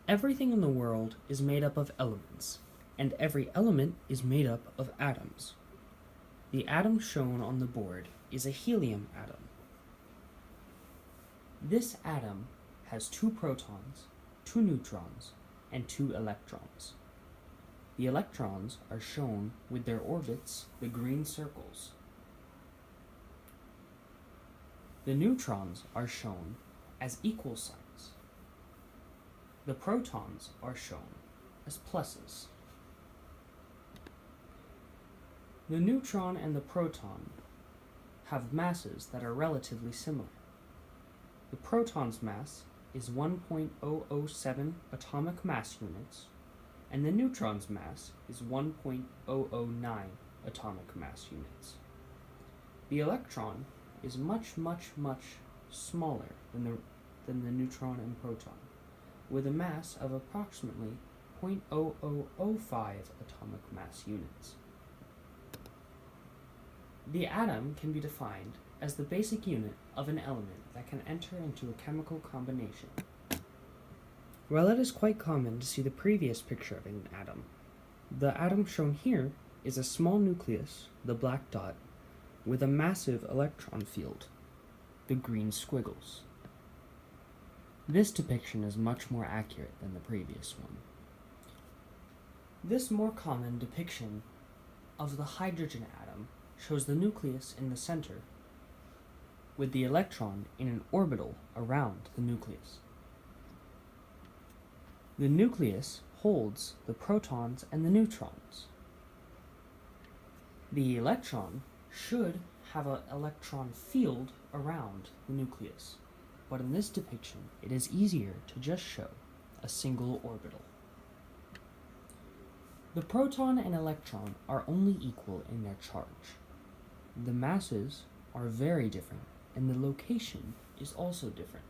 Everything in the world is made up of elements, and every element is made up of atoms. The atom shown on the board is a helium atom. This atom has 2 protons, 2 neutrons, and 2 electrons. The electrons are shown with their orbits, the green circles. The neutrons are shown as equal signs. The protons are shown as pluses. The neutron and the proton have masses that are relatively similar. The proton's mass is 1.007 atomic mass units, and the neutron's mass is 1.009 atomic mass units. The electron is much smaller than the neutron and proton, with a mass of approximately 0.0005 atomic mass units. The atom can be defined as the basic unit of an element that can enter into a chemical combination. While it is quite common to see the previous picture of an atom, the atom shown here is a small nucleus, the black dot, with a massive electron field, the green squiggles. This depiction is much more accurate than the previous one. This more common depiction of the hydrogen atom shows the nucleus in the center, with the electron in an orbital around the nucleus. The nucleus holds the protons and the neutrons. The electron should have an electron field around the nucleus, but in this depiction it is easier to just show a single orbital. The proton and electron are only equal in their charge. The masses are very different, and the location is also different.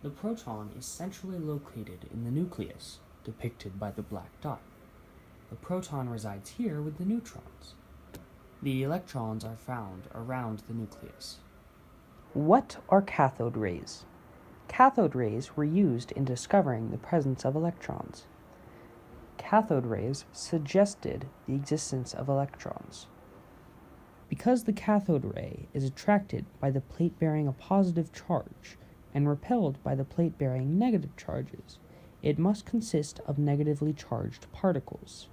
The proton is centrally located in the nucleus, depicted by the black dot. The proton resides here with the neutrons. The electrons are found around the nucleus. What are cathode rays? Cathode rays were used in discovering the presence of electrons. Cathode rays suggested the existence of electrons. Because the cathode ray is attracted by the plate bearing a positive charge and repelled by the plate bearing negative charges, it must consist of negatively charged particles.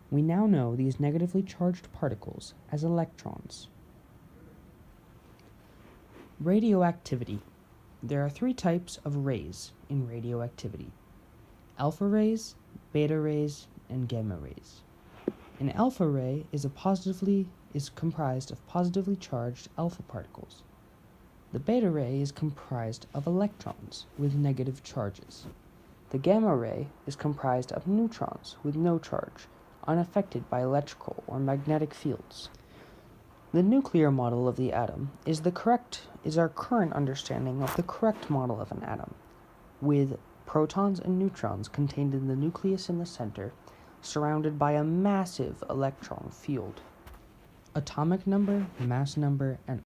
We now know these negatively charged particles as electrons. Radioactivity. There are 3 types of rays in radioactivity: alpha rays, beta rays, and gamma rays. An alpha ray is comprised of positively charged alpha particles. The beta ray is comprised of electrons with negative charges. The gamma ray is comprised of neutrons with no charge, unaffected by electrical or magnetic fields. The nuclear model of the atom is our current understanding of the correct model of an atom, with protons and neutrons contained in the nucleus in the center, surrounded by a massive electron field. Atomic number, mass number, and